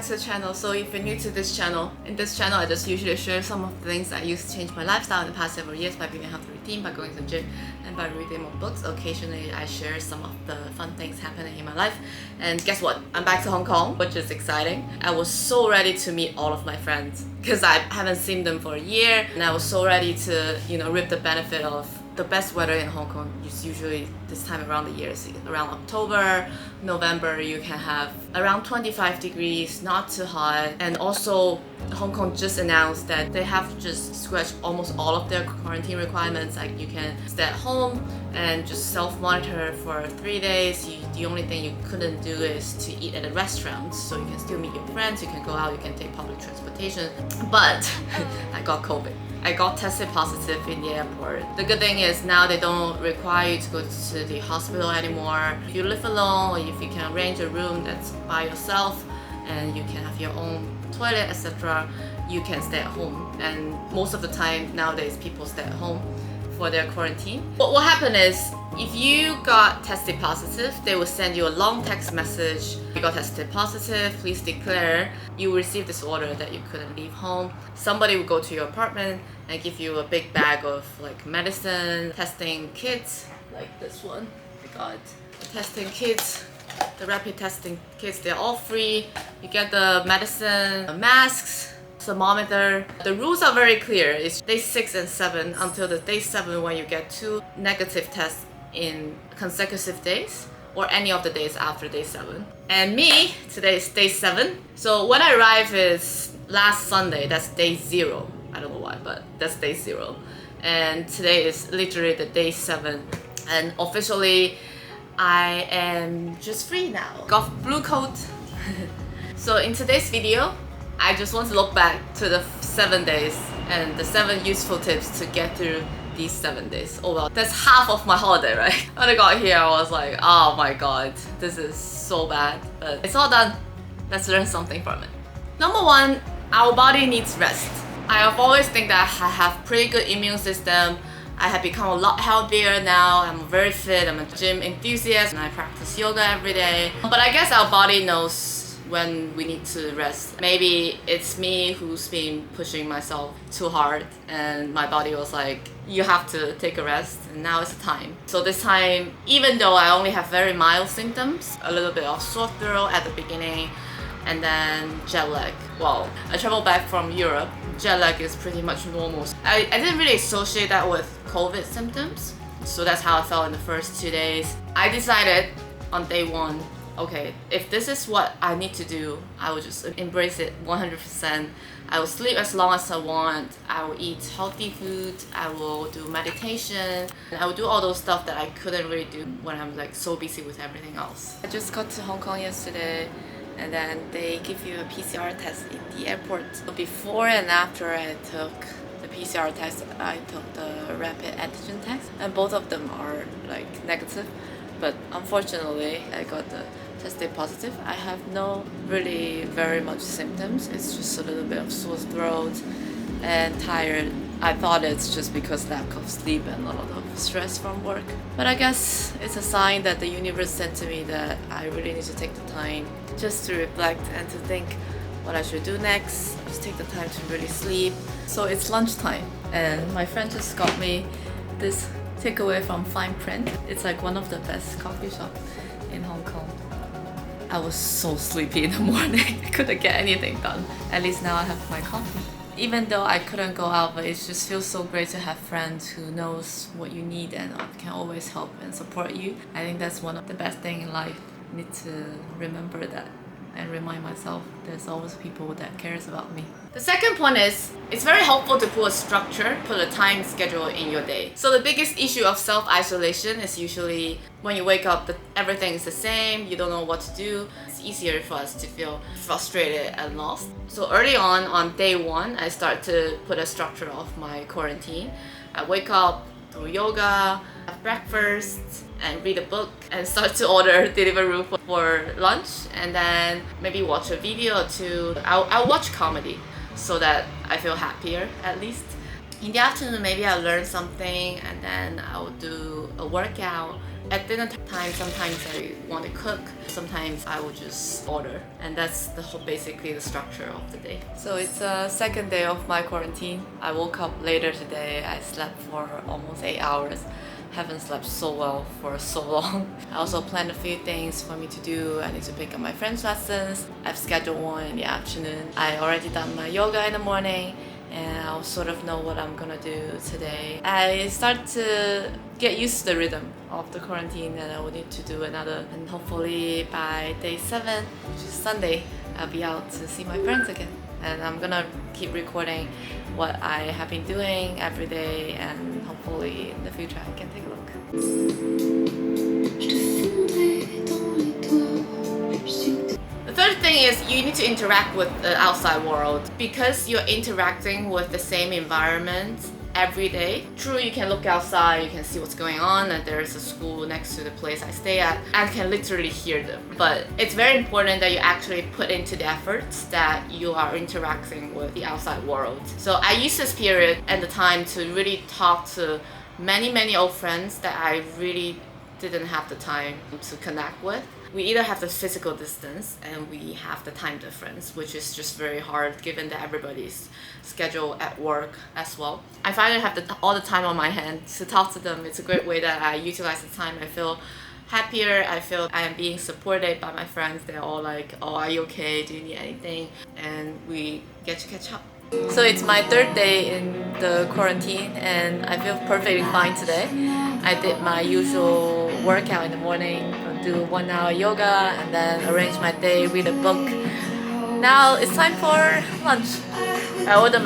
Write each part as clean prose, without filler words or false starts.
to the channel. So if you're new to this channel, in this channel I just usually share some of the things I used to change my lifestyle in the past several years by building a healthy routine, by going to the gym, and by reading more books. Occasionally I share some of the fun things happening in my life. And guess what? I'm back to Hong Kong, which is exciting. I was so ready to meet all of my friends because I haven't seen them for a year, and I was so ready to, reap the benefit of the best weather in Hong Kong is usually this time around the year. So around October, November, you can have around 25 degrees, not too hot. And also, Hong Kong just announced that they have just scratched almost all of their quarantine requirements. Like you can stay at home and just self-monitor for 3 days. The only thing you couldn't do is to eat at a restaurant. So you can still meet your friends, you can go out, you can take public transportation. But I got COVID. I got tested positive in the airport. The good thing is now they don't require you to go to the hospital anymore. If you live alone, or if you can arrange a room that's by yourself and you can have your own toilet, etc., you can stay at home. And most of the time nowadays people stay at home for their quarantine. But what happened is, if you got tested positive, they will send you a long text message. You got tested positive, please declare. You will receive this order that you couldn't leave home. Somebody will go to your apartment and give you a big bag of like medicine, testing kits, like this one. I got testing kits, the rapid testing kits, they're all free. You get the medicine, the masks, thermometer. The rules are very clear. It's day 6 and 7 until the day 7 when you get 2 negative tests in consecutive days, or any of the days after day 7. And me, today is day 7. So when I arrived is last Sunday, that's day 0. I don't know why, but that's day 0. And today is literally the day 7. And officially, I am just free now. Got blue coat. So in today's video, I just want to look back to the 7 days and the 7 useful tips to get through these 7 days. Oh well, that's half of my holiday, right? When I got here, I was like, oh my god, this is so bad. But it's all done. Let's learn something from it. Number 1, our body needs rest. I have always think that I have pretty good immune system. I have become a lot healthier now. I'm very fit. I'm a gym enthusiast and I practice yoga every day. But I guess our body knows when we need to rest. Maybe it's me who's been pushing myself too hard and my body was like, you have to take a rest, and now it's the time. So this time, even though I only have very mild symptoms, a little bit of sore throat at the beginning, and then jet lag. Well, I traveled back from Europe. Jet lag is pretty much normal. I didn't really associate that with COVID symptoms, so that's how I felt in the first 2 days. I decided on day 1, okay, if this is what I need to do, I will just embrace it 100%. I will sleep as long as I want. I will eat healthy food. I will do meditation. I will do all those stuff that I couldn't really do when I'm like so busy with everything else. I just got to Hong Kong yesterday, and then they give you a PCR test in the airport. So before and after I took the PCR test, I took the rapid antigen test, and both of them are like negative. But unfortunately, I got the tested positive. I have no really very much symptoms. It's just a little bit of sore throat and tired. I thought it's just because lack of sleep and a lot of stress from work. But I guess it's a sign that the universe sent to me that I really need to take the time just to reflect and to think what I should do next. Just take the time to really sleep. So it's lunchtime and my friend just got me this takeaway from Fine Print. It's like one of the best coffee shops in Hong Kong. I was so sleepy in the morning. I couldn't get anything done. At least now I have my coffee. Even though I couldn't go out, but it just feels so great to have friends who knows what you need and can always help and support you. I think that's one of the best things in life. I need to remember that and remind myself there's always people that cares about me. The second point is, it's very helpful to put a structure, put a time schedule in your day. So the biggest issue of self-isolation is usually when you wake up, everything is the same, you don't know what to do. It's easier for us to feel frustrated and lost. So early on day 1, I start to put a structure of my quarantine. I wake up, do yoga, have breakfast, and read a book, and start to order Deliveroo for lunch, and then maybe watch a video or two. I'll watch comedy so that I feel happier at least. In the afternoon, maybe I'll learn something and then I'll do a workout. At dinner time, sometimes I want to cook, sometimes I will just order. And that's basically the structure of the day. So it's a second day of my quarantine. I woke up later today. I slept for almost 8 hours. Haven't slept so well for so long. I also planned a few things for me to do. I need to pick up my French lessons. I've scheduled one in the afternoon. I already done my yoga in the morning, and I'll sort of know what I'm gonna do today. I start to get used to the rhythm of the quarantine, and I will need to do another. And hopefully by day 7, which is Sunday, I'll be out to see my friends again. And I'm gonna keep recording what I have been doing every day, and hopefully in the future I can take a look. The third thing is you need to interact with the outside world. Because you're interacting with the same environment every day. True, you can look outside, you can see what's going on, and there's a school next to the place I stay at, and can literally hear them. But it's very important that you actually put into the efforts that you are interacting with the outside world. So I use this period and the time to really talk to many old friends that I really didn't have the time to connect with. We either have the physical distance and we have the time difference, which is just very hard given that everybody's schedule at work as well. I finally have all the time on my hand to talk to them. It's a great way that I utilize the time. I feel happier. I feel I am being supported by my friends. They're all like, oh, are you okay? Do you need anything? And we get to catch up. So it's my third day in the quarantine and I feel perfectly fine today. I did my usual workout in the morning, do 1 hour yoga, and then arrange my day, read a book. Now it's time for lunch. I ordered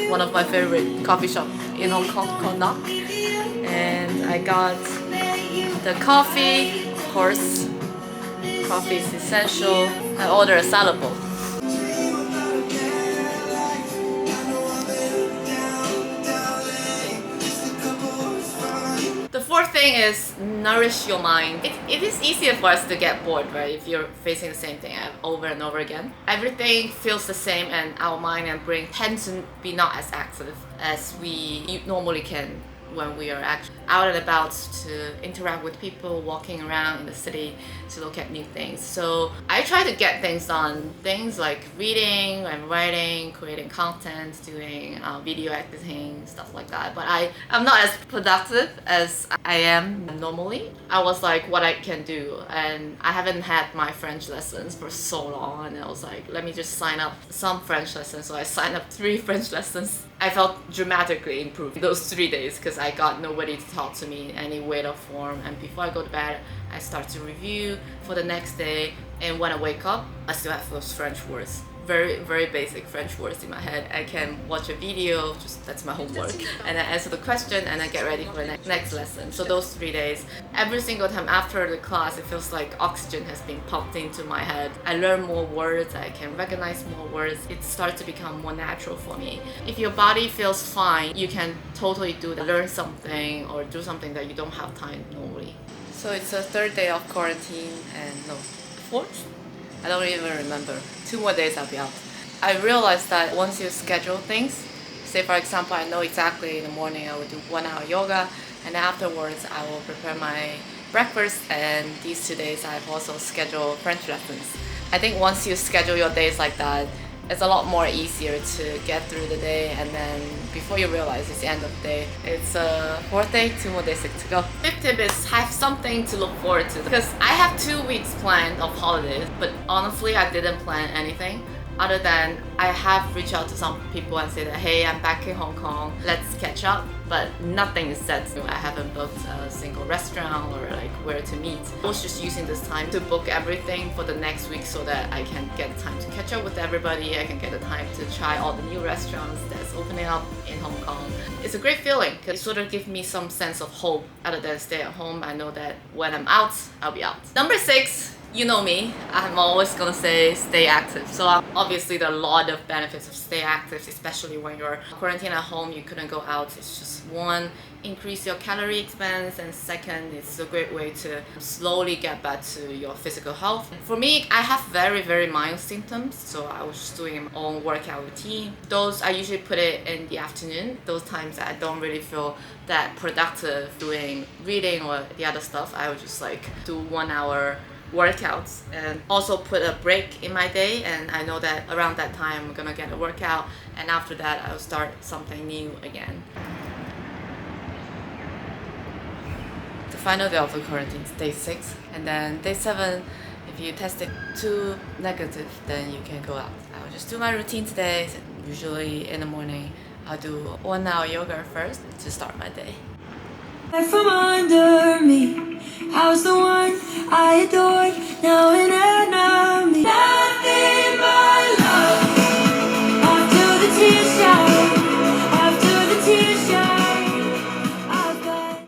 one of my favorite coffee shop in Hong Kong called Knock. And I got the coffee, of course. Coffee is essential. I ordered a salad bowl. The fourth thing is nourish your mind. It is easier for us to get bored, right? If you're facing the same thing over and over again. Everything feels the same and our mind and brain tend to be not as active as we normally can when we are actually out and about to interact with people, walking around in the city to look at new things. So I try to get things done, things like reading and writing, creating content, doing video editing, stuff like that. But I'm not as productive as I am normally. I was like, what I can do, and I haven't had my French lessons for so long, and I was like, let me just sign up some French lessons. So I signed up 3 French lessons. I felt dramatically improved those 3 days because I got nobody to talk to me in any way or form. And before I go to bed, I start to review for the next day. And when I wake up, I still have those French words. Very basic French words in my head. I can watch a video, that's my homework, and I answer the question and I get ready for the next lesson. So those 3 days, every single time after the class, it feels like oxygen has been pumped into my head. I learn more words, I can recognize more words. It starts to become more natural for me. If your body feels fine, you can totally learn something or do something that you don't have time normally. So it's the 3rd day of quarantine, and no, 4th? I don't even remember. 2 more days I'll be out. I realized that once you schedule things, say for example, I know exactly in the morning I will do 1 hour yoga, and afterwards I will prepare my breakfast, and these 2 days I've also scheduled French lessons. I think once you schedule your days like that, it's a lot more easier to get through the day, and then before you realize it's the end of the day. It's 4th day, 2 more days to go. 5th tip is have something to look forward to, because I have 2 weeks planned of holidays, but honestly I didn't plan anything other than I have reached out to some people and said that, hey, I'm back in Hong Kong, let's catch up, but nothing is set. I haven't booked a single restaurant or like where to meet. I was just using this time to book everything for the next week so that I can get the time to catch up with everybody. I can get the time to try all the new restaurants that's opening up in Hong Kong. It's a great feeling because it sort of gives me some sense of hope. Other than stay at home, I know that when I'm out, I'll be out. Number 6, You know me, I'm always gonna say stay active. So obviously there are a lot of benefits of stay active, especially when you're quarantined at home, you couldn't go out. It's just one, increase your calorie expense, and second, it's a great way to slowly get back to your physical health. For me, I have very mild symptoms, so I was just doing my own workout routine. Those I usually put it in the afternoon. Those times I don't really feel that productive doing reading or the other stuff. I would just like do 1 hour workouts and also put a break in my day, and I know that around that time I'm gonna get a workout, and after that I'll start something new again. The final day of the quarantine is day 6, and then day 7, if you tested 2 negative, then you can go out. I'll just do my routine today. Usually in the morning I'll do 1 hour yoga first to start my day. From under me, how's the one I adored now an enemy? Nothing but love. After the tears shower, after the tears shower, I've got.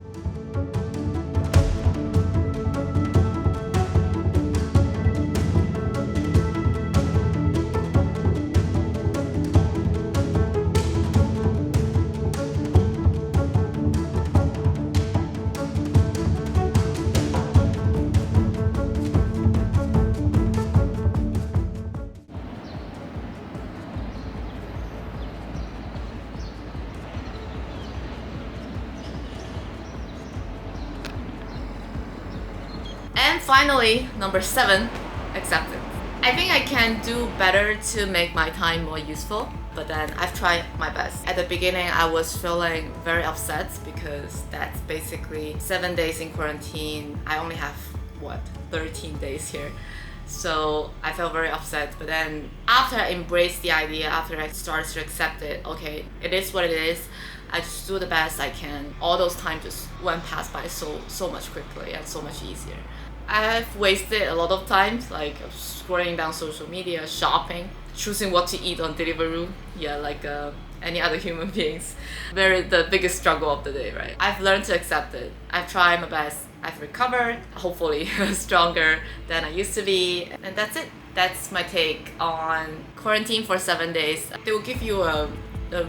And finally, number 7, acceptance. I think I can do better to make my time more useful, but then I've tried my best. At the beginning, I was feeling very upset because that's basically 7 days in quarantine. I only have, 13 days here. So I felt very upset, but then after I embraced the idea, after I started to accept it, okay, it is what it is. I just do the best I can. All those times just went past by so much quickly and so much easier. I've wasted a lot of times, like scrolling down social media, shopping, choosing what to eat on Deliveroo. Yeah, like any other human beings. The biggest struggle of the day, right? I've learned to accept it. I've tried my best. I've recovered, hopefully stronger than I used to be. And that's it. That's my take on quarantine for 7 days. They will give you a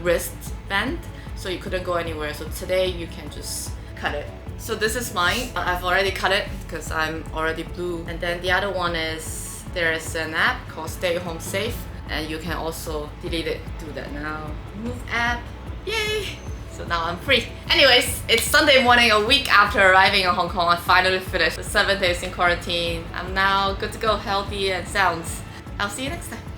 wristband, so you couldn't go anywhere. So today you can just cut it. So this is mine. I've already cut it because I'm already blue. And then the other one is, there's an app called Stay Home Safe, and you can also delete it. Do that now. Move app. Yay! So now I'm free. Anyways, it's Sunday morning, a week after arriving in Hong Kong. I finally finished the 7 days in quarantine. I'm now good to go, healthy and sound. I'll see you next time.